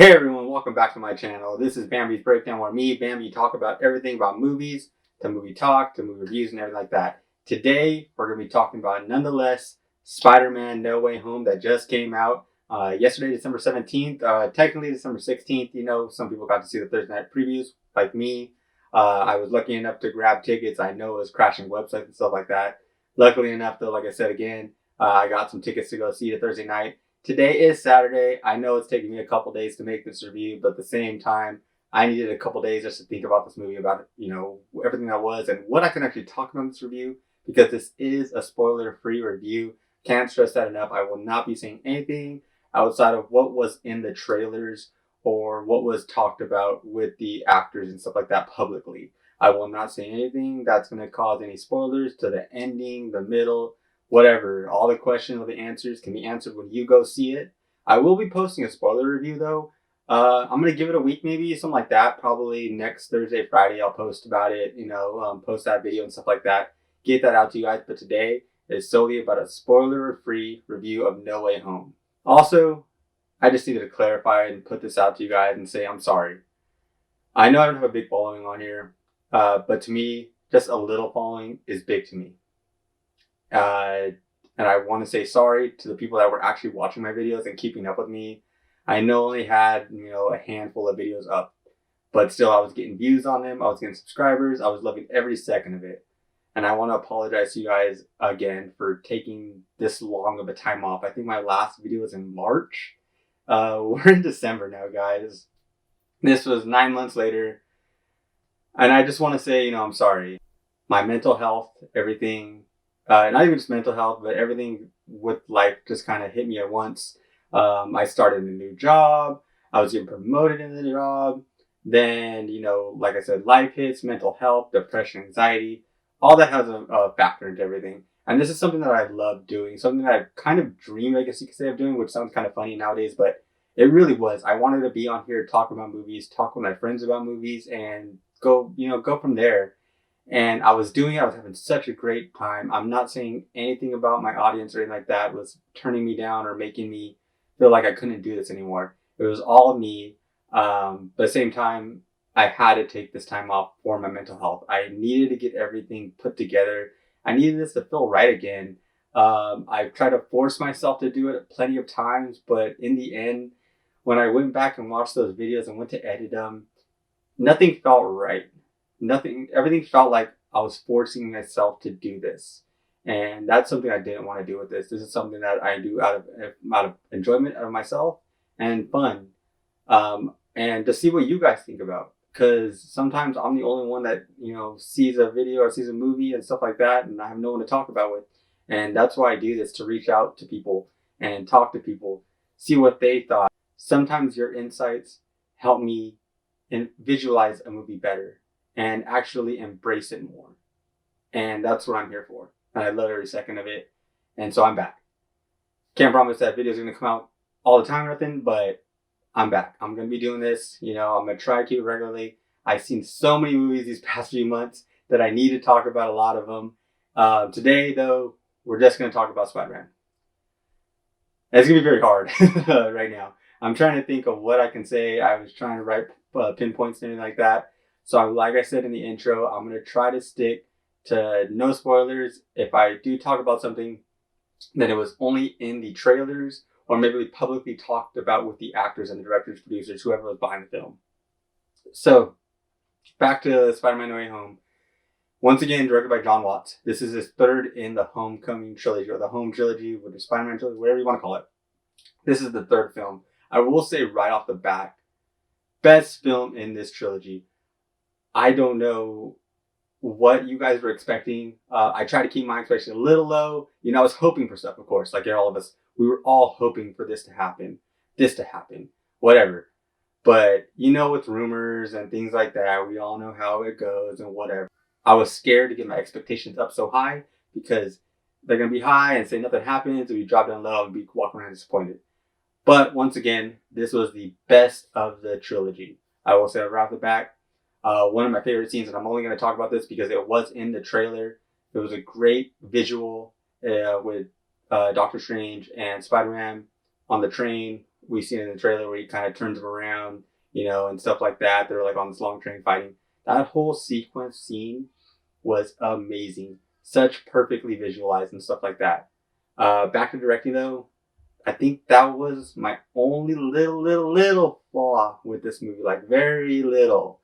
Hey everyone, welcome back to my channel. This is Bambi's Breakdown, where me, Bambi, talk about everything about movies, to movie talk, to movie reviews, and everything like that. Today, we're going to be talking about, nonetheless, Spider-Man No Way Home that just came out yesterday, December 17th. Technically, December 16th. You know, some people got to see the Thursday night previews, like me. I was lucky enough to grab tickets. I know it was crashing websites and stuff like that. Luckily enough, though, like I said again, I got some tickets to go see it Thursday night. Today is Saturday. I know it's taking me a couple days to make this review, but at the same time, I needed a couple days just to think about this movie, about, everything that was and what I can actually talk about in this review, because this is a spoiler-free review. Can't stress that enough. I will not be saying anything outside of what was in the trailers or what was talked about with the actors and stuff like that publicly. I will not say anything that's going to cause any spoilers to the ending, the middle, whatever. All the questions or the answers can be answered when you go see it. I will be posting a spoiler review though. I'm going to give it a week, maybe something like that. Probably next Thursday, Friday, I'll post about it, post that video and stuff like that. Get that out to you guys. But today is solely about a spoiler-free review of No Way Home. Also, I just needed to clarify and put this out to you guys and say I'm sorry. I know I don't have a big following on here, but to me, just a little following is big to me. And I want to say sorry to the people that were actually watching my videos and keeping up with me. I know I only had, a handful of videos up, but still I was getting views on them. I was getting subscribers. I was loving every second of it. And I want to apologize to you guys again for taking this long of a time off. I think my last video was in March. We're in December now, guys. This was 9 months later. And I just want to say, I'm sorry. My mental health, everything, not even just mental health, but everything with life just kind of hit me at once. I started a new job. I was getting promoted in the job. Then, like I said, life hits, mental health, depression, anxiety. All that has a factor into everything. And this is something that I love doing, something that I kind of dreamed, I guess you could say, of doing, which sounds kind of funny nowadays, but it really was. I wanted to be on here, talk about movies, talk with my friends about movies, and go from there. And I was doing it. I was having such a great time. I'm not saying anything about my audience or anything like that was turning me down or making me feel like I couldn't do this anymore. It was all me. But at the same time, I had to take this time off for my mental health. I needed to get everything put together. I needed this to feel right again. I've tried to force myself to do it plenty of times, but in the end, when I went back and watched those videos and went to edit them, nothing felt right. Everything felt like I was forcing myself to do this. And that's something I didn't want to do with this. This is something that I do out of enjoyment out of myself and fun. And to see what you guys think about. Because sometimes I'm the only one that, sees a video or sees a movie and stuff like that, and I have no one to talk about with. And that's why I do this, to reach out to people and talk to people, see what they thought. Sometimes your insights help me visualize a movie better and actually embrace it more. And that's what I'm here for. And I love every second of it. And so I'm back. Can't promise that videos are going to come out all the time or nothing, but I'm back. I'm going to be doing this. I'm going to try to keep it regularly. I've seen so many movies these past few months that I need to talk about a lot of them. Today, though, we're just going to talk about Spider-Man. It's going to be very hard right now. I'm trying to think of what I can say. I was trying to write pinpoints and anything like that. So like I said in the intro, I'm going to try to stick to no spoilers. If I do talk about something, then it was only in the trailers, or maybe we publicly talked about with the actors and the directors, producers, whoever was behind the film. So, back to Spider-Man No Way Home. Once again, directed by Jon Watts. This is his third in the Homecoming trilogy, or the Home trilogy, or the Spider-Man trilogy, whatever you want to call it. This is the third film. I will say right off the bat, best film in this trilogy. I don't know what you guys were expecting. I tried to keep my expectations a little low. I was hoping for stuff, of course, like all of us. We were all hoping for this to happen, whatever. But, with rumors and things like that, we all know how it goes and whatever. I was scared to get my expectations up so high because they're going to be high and say nothing happens, and we drop down low and be walking around disappointed. But once again, this was the best of the trilogy. I will say right off the bat, one of my favorite scenes, and I'm only going to talk about this because it was in the trailer. It was a great visual with Doctor Strange and Spider-Man on the train we see in the trailer where he kind of turns him around, and stuff like that. They're like on this long train fighting. That whole sequence scene was amazing. Such perfectly visualized and stuff like that. Back to directing though, I think that was my only little flaw with this movie. Like very little.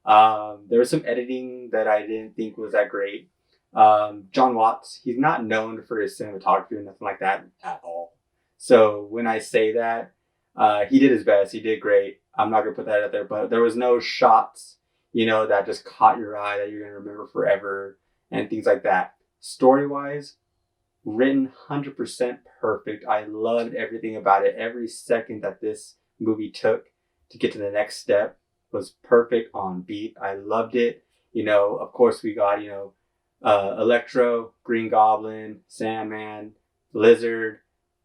There was some editing that I didn't think was that great. John Watts, he's not known for his cinematography or nothing like that at all. So when I say that, he did his best. He did great. I'm not gonna put that out there, but there was no shots, that just caught your eye that you're gonna remember forever and things like that. Story wise, written 100% perfect. I loved everything about it. Every second that this movie took to get to the next step was perfect on beat. I loved it. Of course we got, Electro, Green Goblin, Sandman, Lizard,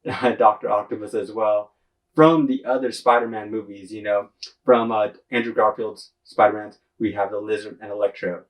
Dr. Octopus as well. From the other Spider-Man movies, from Andrew Garfield's Spider-Man, we have the Lizard and Electro.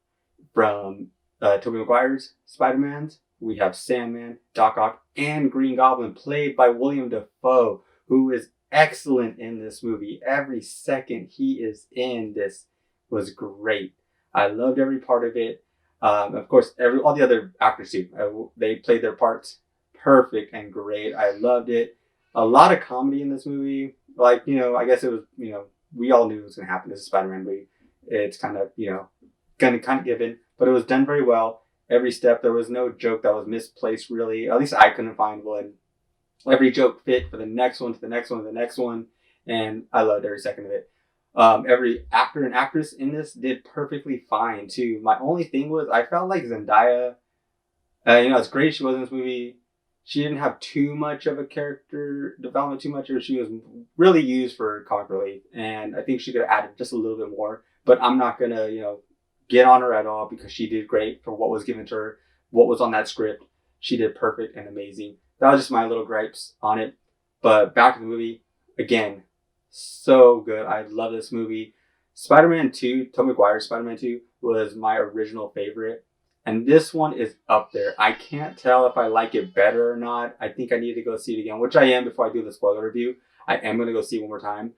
From Tobey Maguire's Spider-Mans, we have Sandman, Doc Ock, and Green Goblin, played by William Dafoe, who is excellent in this movie. Every second he is in this was great. I loved every part of it. Of course, all the other actors too. They played their parts perfect and great. I loved it. A lot of comedy in this movie. Like, I guess it was, we all knew it was going to happen. This is a Spider-Man movie. It's kind of, kind of given, but it was done very well. Every step, there was no joke that was misplaced, really. At least I couldn't find one. Every joke fit for the next one, to the next one, to the next one. And I loved every second of it. Every actor and actress in this did perfectly fine, too. My only thing was, I felt like Zendaya, as great as she was in this movie, she didn't have too much of a character development, too much, or she was really used for comic relief. And I think she could have added just a little bit more. But I'm not going to, get on her at all, because she did great for what was given to her, what was on that script. She did perfect and amazing. That was just my little gripes on it. But back to the movie, again, so good. I love this movie. Spider-Man 2, Tobey Maguire's Spider-Man 2, was my original favorite. And this one is up there. I can't tell if I like it better or not. I think I need to go see it again, which I am before I do the spoiler review. I am going to go see it one more time.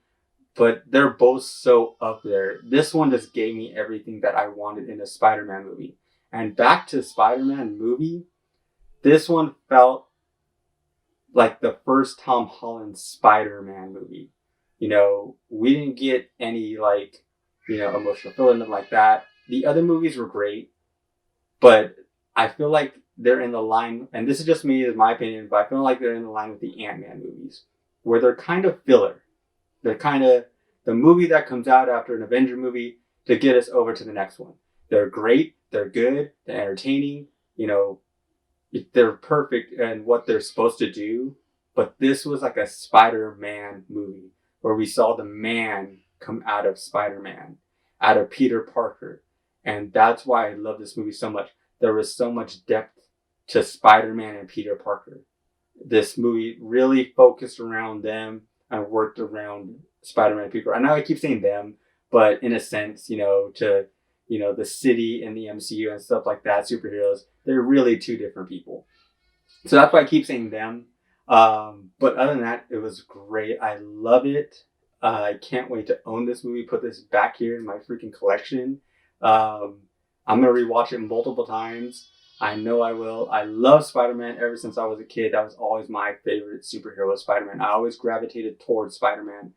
But they're both so up there. This one just gave me everything that I wanted in a Spider-Man movie. And back to Spider-Man movie, this one felt like the first Tom Holland Spider-Man movie. We didn't get any emotional filler, nothing like that. The other movies were great, but I feel like they're in the line, and this is just me, is my opinion, but I feel like they're in the line with the Ant-Man movies, where they're kind of filler. They're kind of the movie that comes out after an Avenger movie to get us over to the next one. They're great. They're good. They're entertaining. They're perfect in what they're supposed to do. But this was like a Spider-Man movie where we saw the man come out of Spider-Man, out of Peter Parker. And that's why I love this movie so much. There was so much depth to Spider-Man and Peter Parker. This movie really focused around them and worked around Spider-Man and Peter. I know I keep saying them, but in a sense, to, the city and the MCU and stuff like that, superheroes, they're really two different people. So that's why I keep saying them. But other than that, it was great. I love it. I can't wait to own this movie, put this back here in my freaking collection. I'm going to rewatch it multiple times. I know I will. I love Spider-Man ever since I was a kid. That was always my favorite superhero, Spider-Man. I always gravitated towards Spider-Man.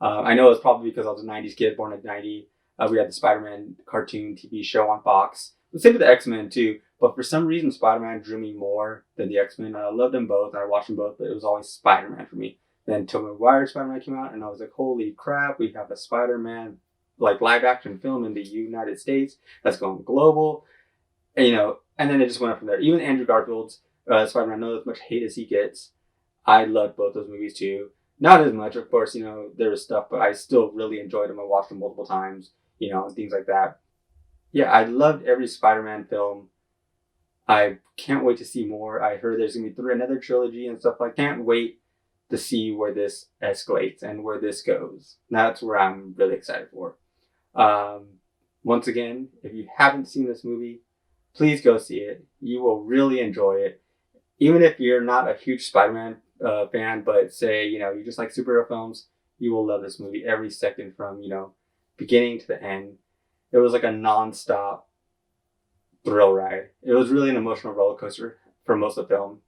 I know it's probably because I was a 90s kid, born in 90. We had the Spider-Man cartoon TV show on Fox. The same with the X-Men too. But for some reason, Spider-Man drew me more than the X-Men. I loved them both. I watched them both, but it was always Spider-Man for me. Then Tobey Maguire's Spider-Man came out, and I was like, holy crap, we have a Spider-Man live action film in the United States that's going global. And then it just went up from there. Even Andrew Garfield's Spider-Man, I know as much hate as he gets. I loved both those movies too. Not as much, of course, there was stuff, but I still really enjoyed them. I watched them multiple times, and things like that. Yeah, I loved every Spider-Man film. I can't wait to see more. I heard there's going to be another trilogy and stuff. I can't wait to see where this escalates and where this goes. That's where I'm really excited for. Once again, if you haven't seen this movie, please go see it. You will really enjoy it. Even if you're not a huge Spider-Man fan, but say, you know, you just like superhero films, you will love this movie every second from, you know, beginning to the end. It was like a non-stop thrill ride. It was really an emotional roller coaster for most of the film.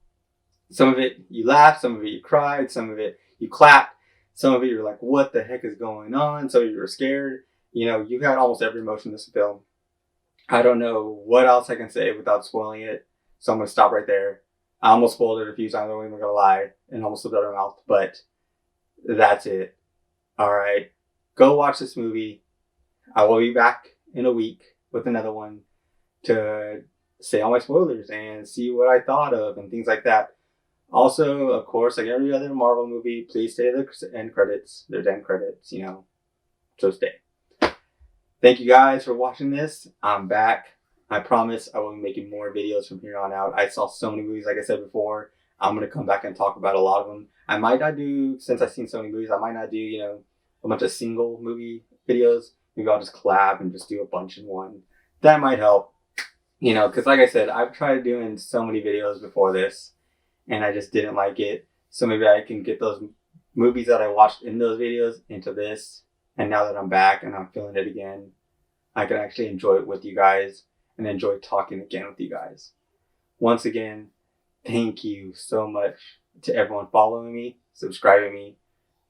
Some of it you laughed, some of it you cried, some of it you clapped, some of it you're like, what the heck is going on? So you were scared. You know, you had almost every emotion in this film. I don't know what else I can say without spoiling it, so I'm gonna stop right there. I almost spoiled it a few times, I'm not even gonna lie, and almost slipped out of my mouth, but that's it. Alright. Go watch this movie. I will be back in a week with another one to say all my spoilers and see what I thought of and things like that. Also, of course, like every other Marvel movie, please stay to the end credits. There's end credits, you know, so stay. Thank you guys for watching this. I'm back. I promise I will be making more videos from here on out. I saw so many movies, like I said before. I'm going to come back and talk about a lot of them. I might not do, since I've seen so many movies, I might not do, you know, a bunch of single movie videos. Maybe I'll just collab and just do a bunch in one. That might help. You know, because like I said, I've tried doing so many videos before this, and I just didn't like it. So maybe I can get those movies that I watched in those videos into this. And now that I'm back and I'm feeling it again, I can actually enjoy it with you guys and enjoy talking again with you guys. Once again, thank you so much to everyone following me, subscribing me.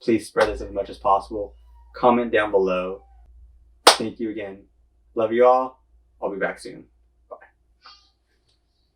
Please spread this as much as possible. Comment down below. Thank you again. Love you all. I'll be back soon.